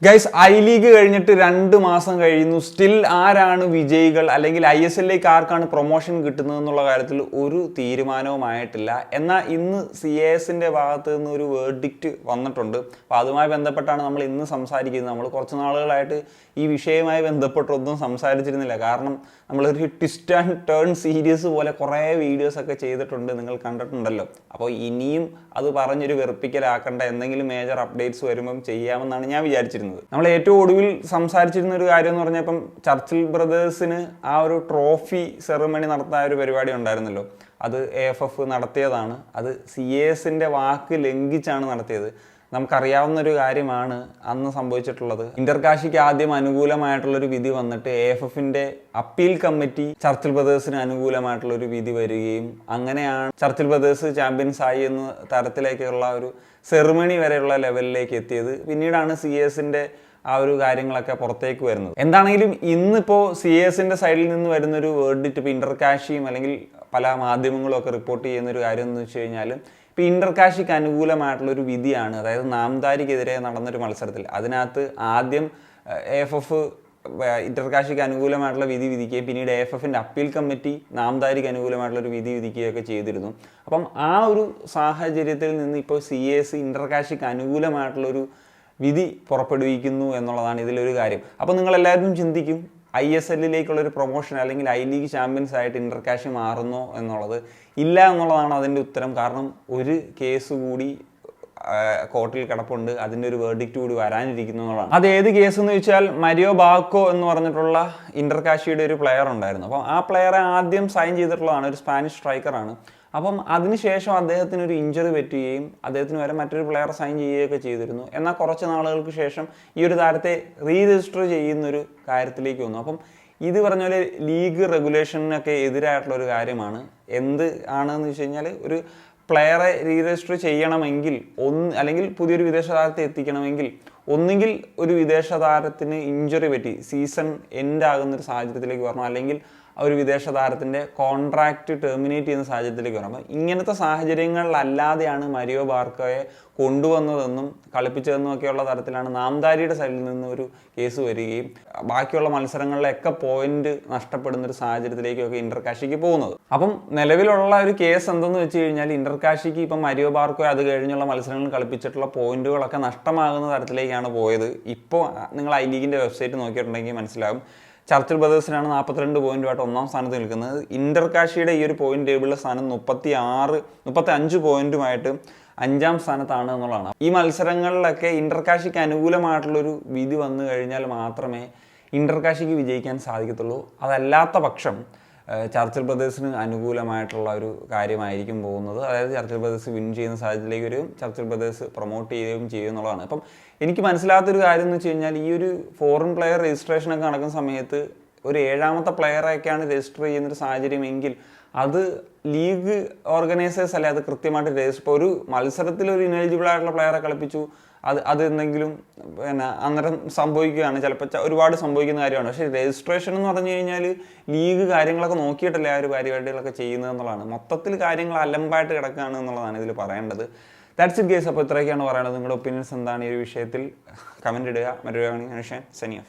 Guys, I league കഴിഞ്ഞിട്ട് 2 മാസം കഴിയുന്നു. സ്റ്റിൽ ആരാണ് വിജയികൾ അല്ലെങ്കിൽ ISLലേക്ക് ആർക്കാണ് പ്രൊമോഷൻ കിട്ടുന്നത് എന്നുള്ള കാര്യത്തിൽ ഒരു തീരുമാനവുമായിട്ടില്ല. എന്നാൽ ഇന്ന് CASന്റെ ഭാഗത്ത് നിന്ന് ഒരു വേർഡിക്റ്റ് വന്നിട്ടുണ്ട്. അപ്പോൾ അതുമായി ബന്ധപ്പെട്ടാണ് നമ്മൾ ഇന്ന് സംസാരിക്കുന്നത്. നമ്മൾ കുറച്ച് നാളുകളായിട്ട് ഈ വിഷയവുമായി ബന്ധപ്പെട്ടൊന്നും സംസാരിച്ചിരുന്നില്ല. കാരണം നമ്മളൊരു ട്വിസ്റ്റ് ആൻഡ് ടേൺ സീരീസ് പോലെ കുറേ വീഡിയോസൊക്കെ ചെയ്തിട്ടുണ്ട്, നിങ്ങൾ കണ്ടിട്ടുണ്ടല്ലോ. അപ്പോൾ ഇനിയും അത് പറഞ്ഞൊരു വെറുപ്പിക്കലാക്കേണ്ട, എന്തെങ്കിലും മേജർ അപ്ഡേറ്റ്സ് വരുമ്പം ചെയ്യാമെന്നാണ് ഞാൻ വിചാരിച്ചിരുന്നത്. നമ്മൾ ഏറ്റവും ഒടുവിൽ സംസാരിച്ചിരുന്ന ഒരു കാര്യം എന്ന് പറഞ്ഞാൽ, ഇപ്പം ചർച്ചിൽ ബ്രദേഴ്സിന് ആ ഒരു ട്രോഫി സെറിമണി നടത്താൻ ഒരു പരിപാടി ഉണ്ടായിരുന്നല്ലോ. അത് AFF നടത്തിയതാണ്. അത് CASന്റെ വാക്ക് ലംഘിച്ചാണ് നടത്തിയത്. നമുക്കറിയാവുന്നൊരു കാര്യമാണ് അന്ന് സംഭവിച്ചിട്ടുള്ളത്. ഇന്റർകാഷിക്ക് ആദ്യം അനുകൂലമായിട്ടുള്ളൊരു വിധി വന്നിട്ട് AFFന്റെ അപ്പീൽ കമ്മിറ്റി ചർച്ചിൽ ബ്രദേഴ്സിന് അനുകൂലമായിട്ടുള്ളൊരു വിധി വരികയും അങ്ങനെയാണ് ചർച്ചിൽ ബ്രദേഴ്സ് ചാമ്പ്യൻസ് ആയി എന്ന തരത്തിലേക്കുള്ള ഒരു സെറിമണി വരെയുള്ള ലെവലിലേക്ക് എത്തിയത്. പിന്നീടാണ് CASന്റെ ആ ഒരു കാര്യങ്ങളൊക്കെ പുറത്തേക്ക് വരുന്നത്. എന്താണെങ്കിലും ഇന്നിപ്പോൾ CASന്റെ സൈഡിൽ നിന്ന് വരുന്നൊരു വേർഡിക്റ്റ്, ഇപ്പോൾ ഇന്റർകാഷിയും അല്ലെങ്കിൽ പല മാധ്യമങ്ങളും ഒക്കെ റിപ്പോർട്ട് ചെയ്യുന്നൊരു കാര്യം എന്ന് വെച്ച് കഴിഞ്ഞാൽ, ഇപ്പോൾ ഇന്റർകാഷിക്ക് അനുകൂലമായിട്ടുള്ളൊരു വിധിയാണ്. അതായത് നാംദാരിക്കെതിരെ നടന്നൊരു മത്സരത്തിൽ അതിനകത്ത് ആദ്യം AFF ഇന്റർകാഷിക്ക് അനുകൂലമായിട്ടുള്ള വിധി വിധിക്കുകയും പിന്നീട് AFFന്റെ അപ്പീൽ കമ്മിറ്റി നാംദാരിക്ക് അനുകൂലമായിട്ടുള്ളൊരു വിധി വിധിക്കുകയൊക്കെ ചെയ്തിരുന്നു. അപ്പം ആ ഒരു സാഹചര്യത്തിൽ നിന്ന് ഇപ്പോൾ CAS ഇന്റർകാഷിക്ക് അനുകൂലമായിട്ടുള്ളൊരു വിധി പുറപ്പെടുവിക്കുന്നു എന്നുള്ളതാണ് ഇതിലൊരു കാര്യം. അപ്പോൾ നിങ്ങളെല്ലാവരും ചിന്തിക്കും, ISLലേക്കുള്ളൊരു പ്രൊമോഷൻ അല്ലെങ്കിൽ ഐ ലീഗ് ചാമ്പ്യൻസ് ആയിട്ട് ഇന്റർകാഷ് മാറുന്നോ എന്നുള്ളത്. ഇല്ല എന്നുള്ളതാണ് അതിൻ്റെ ഉത്തരം. കാരണം ഒരു കേസ് കൂടി കോർട്ടിൽ കിടപ്പുണ്ട്, അതിൻ്റെ ഒരു വേർഡിക്റ്റ് കൂടി വരാനിരിക്കുന്നു എന്നുള്ളതാണ്. അത് ഏത് കേസ് എന്ന് ചോദിച്ചാൽ, മരിയോ ബാക്കോ എന്ന് പറഞ്ഞിട്ടുള്ള ഇന്റർകാഷിയുടെ ഒരു പ്ലെയർ ഉണ്ടായിരുന്നു. അപ്പം ആ പ്ലെയറെ ആദ്യം സൈൻ ചെയ്തിട്ടുള്ളതാണ്, ഒരു സ്പാനിഷ് സ്ട്രൈക്കറാണ്. അപ്പം അതിനുശേഷം അദ്ദേഹത്തിന് ഒരു ഇഞ്ചറി പറ്റുകയും അദ്ദേഹത്തിന് വരെ മറ്റൊരു പ്ലെയർ സൈൻ ചെയ്യുകയൊക്കെ ചെയ്തിരുന്നു. എന്നാൽ കുറച്ച് നാളുകൾക്ക് ശേഷം ഈ ഒരു താരത്തെ രജിസ്റ്റർ ചെയ്യുന്നൊരു കാര്യത്തിലേക്ക് വന്നു. അപ്പം ഇത് പറഞ്ഞ പോലെ ലീഗ് റെഗുലേഷനൊക്കെ എതിരായിട്ടുള്ളൊരു കാര്യമാണ്. എന്ത് ആണെന്ന് വെച്ച് കഴിഞ്ഞാൽ, ഒരു പ്ലെയറെ രജിസ്റ്റർ ചെയ്യണമെങ്കിൽ അല്ലെങ്കിൽ പുതിയൊരു വിദേശ താരത്തെ എത്തിക്കണമെങ്കിൽ ഒന്നുകിൽ ഒരു വിദേശ താരത്തിന് ഇഞ്ചറി പറ്റി സീസൺ എൻഡ് ആകുന്നൊരു സാഹചര്യത്തിലേക്ക് വരണം, അല്ലെങ്കിൽ ഒരു വിദേശ താരത്തിൻ്റെ കോൺട്രാക്റ്റ് ടെർമിനേറ്റ് ചെയ്യുന്ന സാഹചര്യത്തിലേക്ക് വരണം. അപ്പം ഇങ്ങനത്തെ സാഹചര്യങ്ങളിലല്ലാതെയാണ് മരിയോ ബാർക്കോയെ കൊണ്ടുവന്നതെന്നും കളിപ്പിച്ചതെന്നും ഒക്കെയുള്ള തരത്തിലാണ് നാംദാരിയുടെ സൈഡിൽ നിന്ന് ഒരു കേസ് വരികയും ബാക്കിയുള്ള മത്സരങ്ങളിലൊക്കെ പോയിന്റ് നഷ്ടപ്പെടുന്നൊരു സാഹചര്യത്തിലേക്കൊക്കെ ഇന്റർകാഷിക്ക് പോകുന്നത്. അപ്പം നിലവിലുള്ള ഒരു കേസ് എന്തെന്ന് വെച്ച് കഴിഞ്ഞാൽ, ഇന്റർകാഷിക്ക് ഇപ്പം മരിയോ ബാർക്കോയെ അത് കഴിഞ്ഞുള്ള മത്സരങ്ങളിൽ കളിപ്പിച്ചിട്ടുള്ള പോയിന്റുകളൊക്കെ നഷ്ടമാകുന്ന തരത്തിലേക്കാണ് പോയത്. ഇപ്പോൾ നിങ്ങൾ ഐ ലീഗിൻ്റെ വെബ്സൈറ്റ് നോക്കിയിട്ടുണ്ടെങ്കിൽ മനസ്സിലാകും, ചർച്ചിൽ ബ്രദേഴ്സിനാണ് 42 പോയിന്റുമായിട്ട് 1ാം സ്ഥാനത്ത് നിൽക്കുന്നത്. ഇന്റർകാഷിയുടെ ഈ ഒരു പോയിന്റ് ടേബിളിലെ സ്ഥാനം 35 പോയിന്റുമായിട്ട് 5ാം സ്ഥാനത്താണ് എന്നുള്ളതാണ്. ഈ മത്സരങ്ങളിലൊക്കെ ഇന്റർകാഷിക്ക് അനുകൂലമായിട്ടുള്ളൊരു വിധി വന്നു കഴിഞ്ഞാൽ മാത്രമേ ഇന്റർകാഷിക്ക് വിജയിക്കാൻ സാധിക്കത്തുള്ളൂ. അതല്ലാത്ത പക്ഷം ചർച്ചിൽ ബ്രദേഴ്സിന് അനുകൂലമായിട്ടുള്ള ഒരു കാര്യമായിരിക്കും പോകുന്നത്. അതായത് ചർച്ചിൽ ബ്രദേഴ്സ് വിൻ ചെയ്യുന്ന സാഹചര്യത്തിലേക്ക് വരും, ചർച്ചിൽ ബ്രദേഴ്സ് പ്രൊമോട്ട് ചെയ്യുകയും ചെയ്യും എന്നുള്ളതാണ്. അപ്പം എനിക്ക് മനസ്സിലാത്തൊരു കാര്യം എന്ന് വെച്ച് കഴിഞ്ഞാൽ, ഈ ഒരു ഫോറിൻ പ്ലെയർ രജിസ്ട്രേഷനൊക്കെ നടക്കുന്ന സമയത്ത് ഒരു 7ാമത്തെ പ്ലെയറൊക്കെയാണ് രജിസ്റ്റർ ചെയ്യുന്നൊരു സാഹചര്യമെങ്കിൽ അത് ലീഗ് ഓർഗനൈസേഴ്സ് അല്ലെ അത് കൃത്യമായിട്ട് രജിസ്റ്റർ. ഇപ്പോൾ ഒരു മത്സരത്തിൽ ഒരു ഇനെലിജിബിൾ ആയിട്ടുള്ള പ്ലെയറെ കളിപ്പിച്ചു, അത് എന്തെങ്കിലും അന്നേരം സംഭവിക്കുകയാണ്, ചിലപ്പോൾ ഒരുപാട് സംഭവിക്കുന്ന കാര്യമാണ്. പക്ഷേ രജിസ്ട്രേഷൻ എന്ന് പറഞ്ഞു കഴിഞ്ഞാൽ ലീഗ് കാര്യങ്ങളൊക്കെ നോക്കിയിട്ടല്ലേ ആ ഒരു പരിപാടികളൊക്കെ ചെയ്യുന്നത് എന്നുള്ളതാണ്. മൊത്തത്തിൽ കാര്യങ്ങൾ അലമ്പായിട്ട് കിടക്കുകയാണ് എന്നുള്ളതാണ് ഇതിൽ പറയേണ്ടത്. That's it guys. അപ്പോൾ ഇത്രയൊക്കെയാണ് പറയുന്നത്. നിങ്ങളുടെ ഒപ്പീനിയൻസ് എന്താണ് ഈ ഒരു വിഷയത്തിൽ? കമൻറ്റ് ഇടുക. മറ്റൊരു സനിയ.